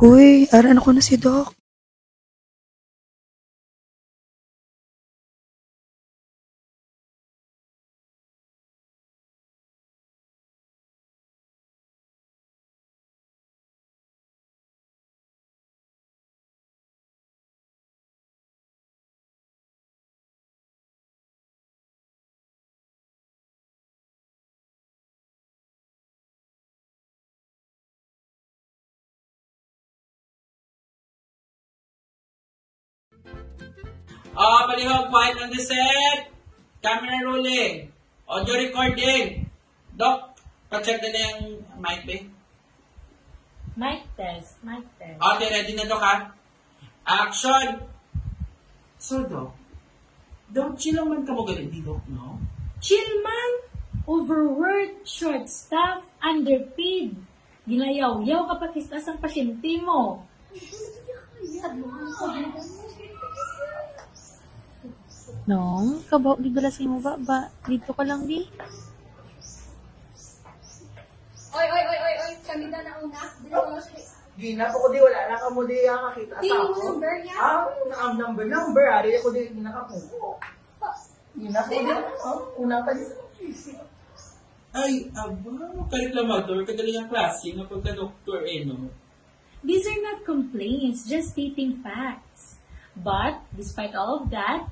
Huy, aran ako na si Doc. Palihog, quiet on the set. Camera rolling. Audio recording. Doc, pa-check na yung mic ba? Mic test, mic test. Okay, ready na, Doc, ha? Action! So, Doc, chill lang man ka mo ganun, di, Doc, no? Chill man! Overworked, short staff, underpaid. Ginayaw-yaw kapag istas ang pasyente mo. No, kabaw di bala sa mo ba? Dito ka lang di. Oy, kami na nauna. Gina po ko di wala na ka mo di kakakita Di sa mo ako. number niya? Number, ari ako di nakapuko. Gina ko di, unang tali sa office. Ay, aba, ka-reklamador, kagaling ang klase nga pagka-doktor, no? These are not complaints, just stating facts. But, despite all of that,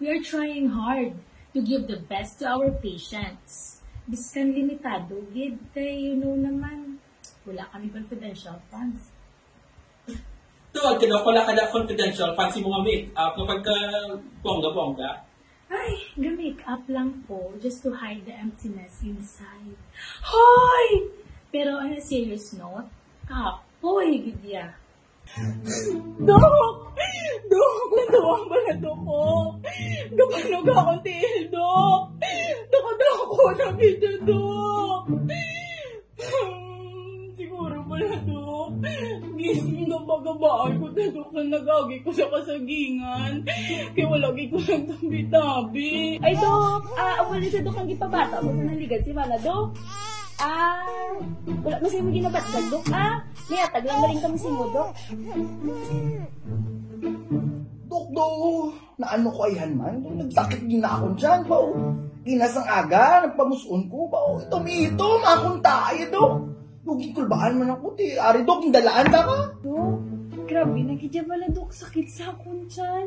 we are trying hard to give the best to our patients. Biskan limitado, gid, kay you know naman, wala kami confidential funds. Tuwag ka daw, wala ka na confidential, fancy mo nga make-up kapag ka bongga-bongga. Ay, ga-make up lang po just to hide the emptiness inside. Hoy! Pero on a serious note, kapoy, gidya. Dok! Nanawang ba na to ko? Gapanog akong tiil, Dok! Nakadako na kita, Dok! Siguro pala, Dok. Gising na pagkabaan ko na, Dok, na nagagi ko sa kasagingan. Kaya walagi ko lang tabi-tabi. Ay, Dok! Wala sa Dok ang gipabata. Ba't na naligad si Mana, Dok? Wala mo sa'yo mo ginabatag, Dok. Niyatag lang na rin kami si mo, Dok. Dokdo, na ano ko ayhan man, nagsakit din na akong dyan, bao. Inasang aga, nagpamuson ko, bao. Itom, akong tayo, Dok. Luging kulbaan man ako, ti. Ari, Dok, indalaan ka ka. Dok, grabe, nakidya pala, Dok, sakit sa akong tiyan.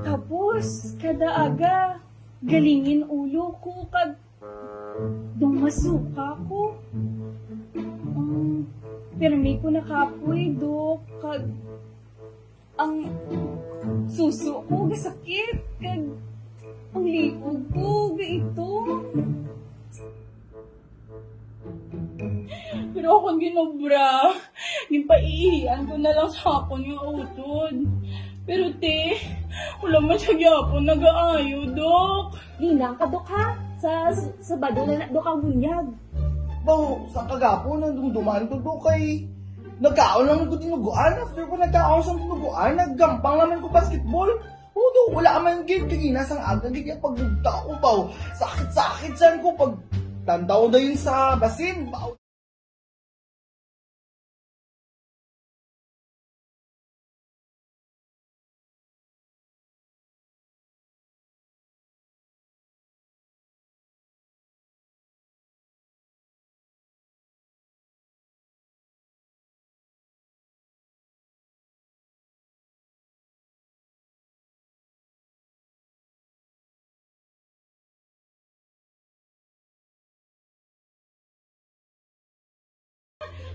Tapos, kada aga, galingin ulo ko, dumasuka ko. Pero may ko nakapoy, Dok, ang suso ko, gasakit, ang likod ko, gaito. Pero akong ginobra, ginpaiiyan ko na lang sa akon yung utod. Pero te, wala man siya gyapon nag-aayo, Dok. Linang ka, Dok, ha? Sa bado na Dok ang bunyag. Bao, sa kagapo, nung dumaan ko, Dok, kay nagkaon naman ko tinuguan. After ko nagkaon sa tinuguan, naggampang naman ko basketball. Dok, wala man game, kaya nasang aga, kaya pagbugta ko, bao. Sakit-sakit saan ko, pag tantaw na yun sa basin, bao.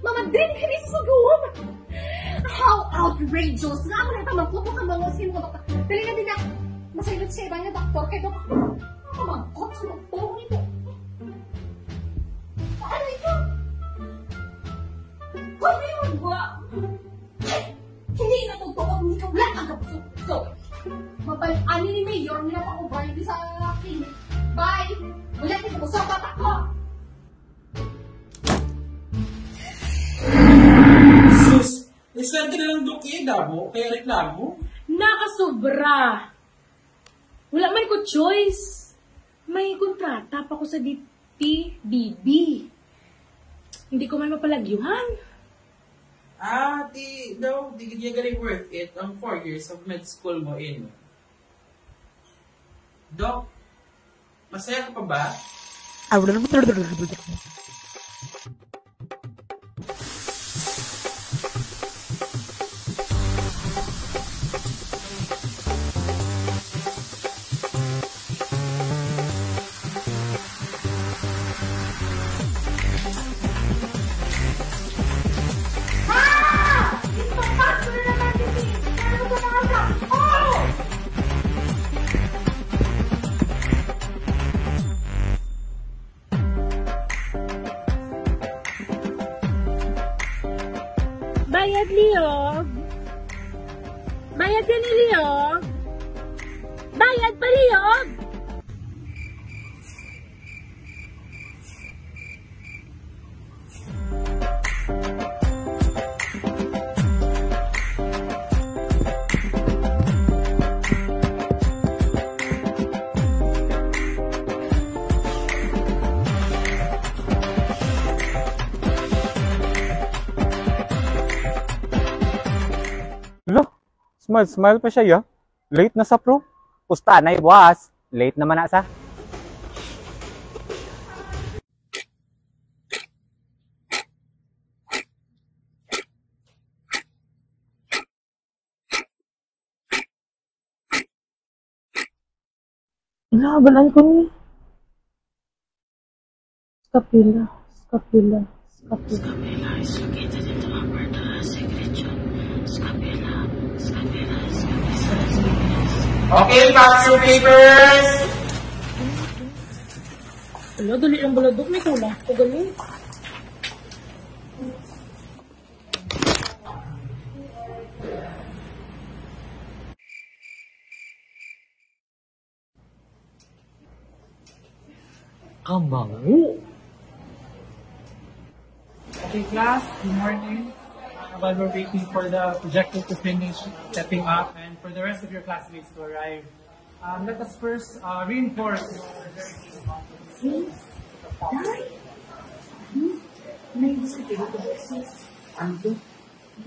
Mama, din ka rin sa gawam. How outrageous! Nga ako na tamang puto ka mga skin mo, Dok. Dali na din na, masailot siya iba niya, doktor, kay Dok. Mamangkot sa doktor nito. Ano ito? Kung may magwa, hindi na totoo, hindi ka wala ang kapso. Mabalik-ani ni Mayor, nila pa ko ba sa clinic. Bye! Wala kita ko sa bata ko. Sus, isang ka na lang, Doc, dabo, kaya reklamo. Nakasobra! Wala man ko choice. May kontrata pa ko sa DPBB. Hindi ko man mapalagyuhan. Di ganyan galing worth it ang 4 years of med school mo in. Doc, masaya ka pa ba? Bayad liyog. Bayad ka ni liyog. Bayad pa liyog. Smile pa siya ya. Late na sa pro. Pusta na iwas. Late naman na sa. Inahabalan ko ni. Scapula. Scapula. Scapula. Scapula is located in the upper thoracic region. Scapula. Scapula. Scapula. Okay, pass your papers! Wala, dali lang baladok. May kulang ko galing. Kamangu. Okay, class, good morning. While we're waiting for the projector to finish setting up and for the rest of your classmates to arrive, let us first reinforce your Sis? Dai? May gusto kayo ko ba, sis? Ando?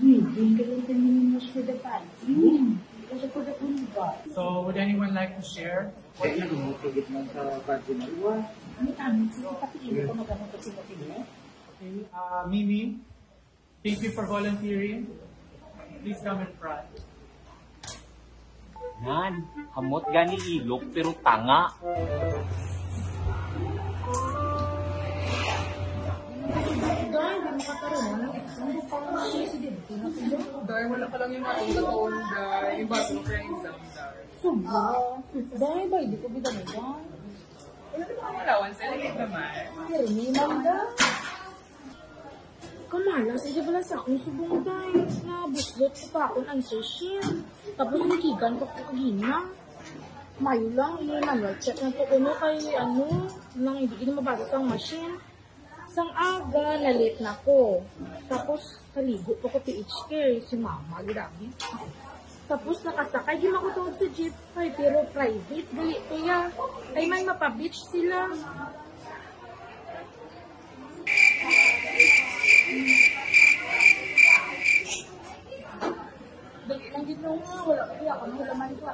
Hindi ka lang kanina for the party. Kasi for the punba. So, would anyone like to share? What you do? Ano tamin, sis? Papiin ko magano ko si Motine? Okay, Mimi, thank you for volunteering. Please come in front. Nan, hamot gani ilok pero tanga. Dahil, hindi mo kakaroon ng exam. Dahil wala ka lang yung matutuon dahil yung baso mo kaya exam dahil. Subo. Dahil ba, hindi ko bida na yan. Wala naman ang allowance, delegate naman. Pero may manda. Kamalas, hindi pala sa akong subong dahil na buslot ko pa akong answer sheet. Tapos nakigan ko ko kagina. Mayo lang, manual check na to kuno kay nang hindi mabasa sa machine. Sang aga, na-late na ko. Tapos, kaligo ko ko PHK, si mama, grabe. Tapos, nakasakay, di makutawag sa jeep. Ay, pero private, gali kaya. Ay, man mapabitch sila. Dali lang din nga, wala kaya ako nang laman ko.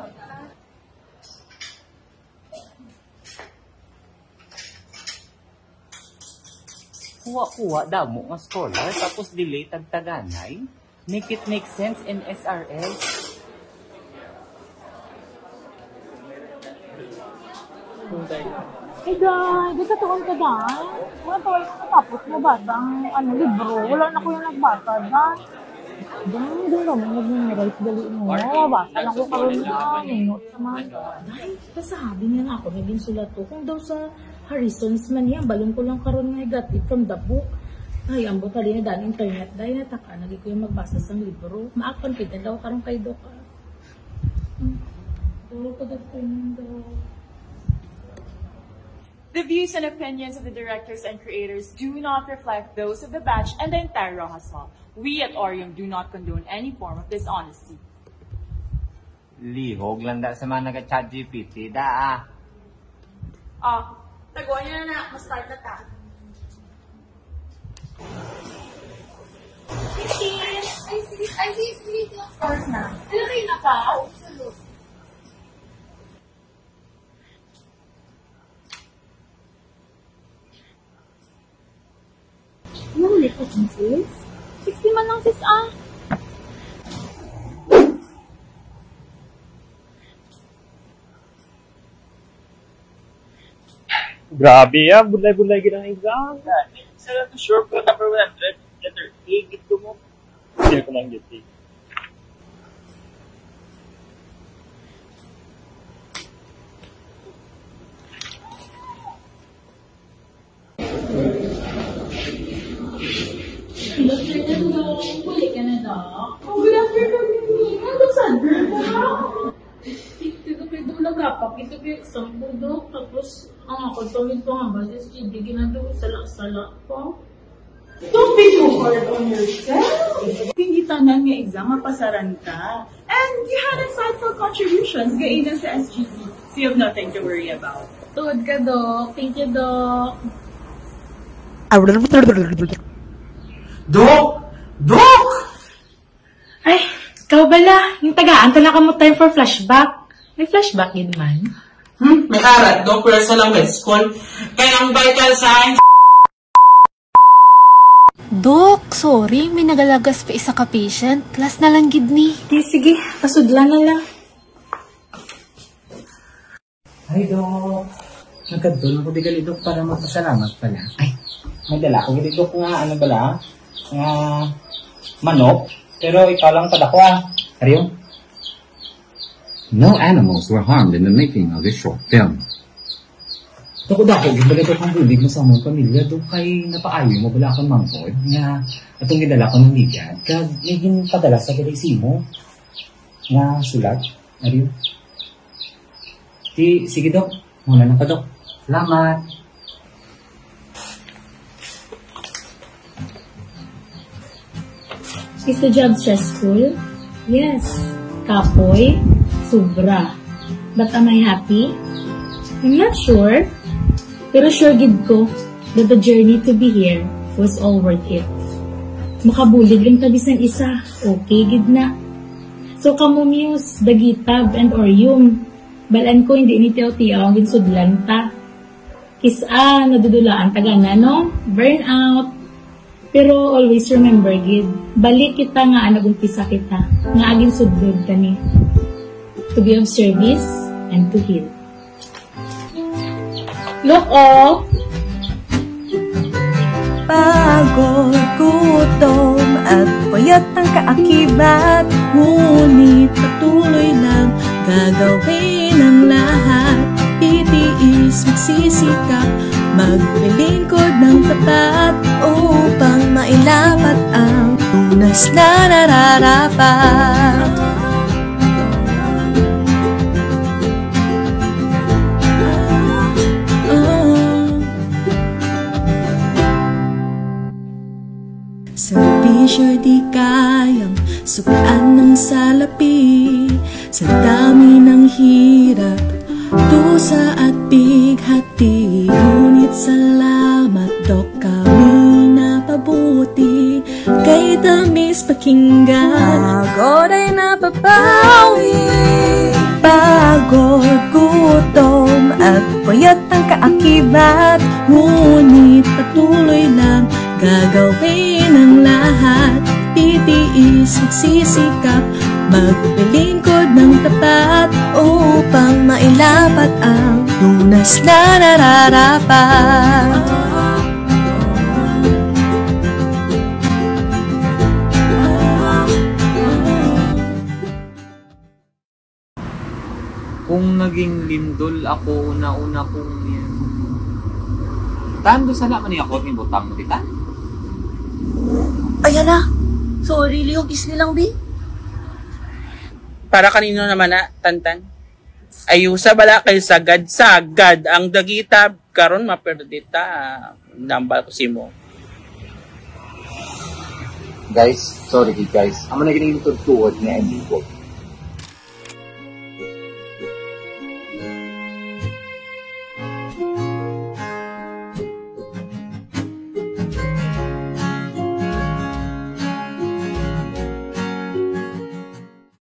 Kuha-kuha damo nga scholar tapos delay tagtaganay. Make it make sense in SRL. Hey guys, di ka tuon ka dahil? Wala to, tapos mo ba ang libro? Wala na ko yung nagbasa dahil. Dahil, doon naman nag-memorize dali mo. Basa lang ko karoon na, may notes man. Dahil, pasabi niya nga ako, naging sulat to. Kung daw sa Harrison's man yan, balon ko lang karoon nga got it from the book. Ay, ang butali na dahil internet. Dahil nataka, naging ko yung magbasa sa libro. Ma-confident daw karoon kay Doka. Dolo ko daw ko yun daw. The views and opinions of the directors and creators do not reflect those of the batch and the entire Rojas Hall. We at Orium do not condone any form of dishonesty. Lihog lang da sa mga nag-chat GPT da Taguan niyo na. Mas-start na ta. Christine! I see, it's of course na. Tuloy na ka? Absolute. Ano ulit ko, sis? 60 man lang, sis, ah. Grabe yan, bulay-bulay ginang exam. Sila to sure ko number 100, letter A, gito mo. Hindi ko lang gito. Good afternoon, Doc. Huli ka na, Doc. Oh, good afternoon, Mimi. Ano sa girl mo, Doc? Ito kayo doon nagapak. Ito kayo sampo, Doc. Tapos, ang ako tawid ko nga ba, sis, hindi ginagawa sala-sala po. Don't be too hard on yourself. Hindi tanan nga exam, mapasaran ka. And you had insightful contributions gainan sa SGP. So you have nothing to worry about. Tuwad ka, Doc. Thank you, Doc. Dok! Dok! Ay, ikaw bala. Yung tagaan, talaga mo time for flashback. May flashback yun man. May arat, Dok, pero sa lang med school. Kaya ang vital signs. Dok, sorry, may nagalagas pa isa ka patient. Last na lang gid ni. Sige, pasudlan na lang. Ay, Dok. Nagkadulong ko di gali, Dok, para magpasalamat pala. Ay, may dala ko gali, Dok, nga ano bala? Nga manok. Pero ikaw lang padako, ah. Ariyo? No animals were harmed in the making of this short film. Dako, gibala ko kang bulig mo sa mong pamilya, Dok, kay napaayo mo bala akong mangkod, nga atong gidala ko ng ligyan, kag naging padala sa galisi mo, nga sulat, ariyo. Sige, Dok, muna na ka, Dok. Salamat. Is the job stressful? Yes. Kapoy? Sobra. But am I happy? I'm not sure. Pero sure gid ko that the journey to be here was all worth it. Makabulig rin tabisan isa. Okay gid na. So kamo Muse, Dagitab, and Orium. Balaan ko hindi ni tiyaw-tiyaw ang ginsudlan ta. Kisa, nadudulaan tagana, no? Burnout. Pero always remember, gid, balik kita nga nag-umpisa kita, nga aging sudlod kani. To be of service and to heal. Look, oh! Pagod, gutom, at payat ang kaakibat, ngunit patuloy lang gagawin ang lahat. Itiis, magsisikap, maglilingkod ng tapat upang mailapat ang tunas na nararapat. Serbisyo di kayang sukaan ng salapi, sa dami ng hirap, dusa at bighati. Ngunit salamat, Dok, kami napabuti. Kay tamis pakinggan, pagod ay napapawi. Pagod, gutom, at payat ang kaakibat, ngunit patuloy lang gagawin ang lahat. Titiis, magsisikap, maglilingkod ng tapat upang mailapat ang lunas na nararapat. Kung naging lindol ako, una-una kong yan. Tando sa laman niya ako, butang mo kita. Ayan na. Sorry, lihugis nilang, Bi. Para kanino naman na, Tantan? Ayusa bala kay sagad-sagad ang Dagitab karon maperdita. Nambal ko si mo. Guys, sorry guys. Amo na gining tutuod ni Andy ko.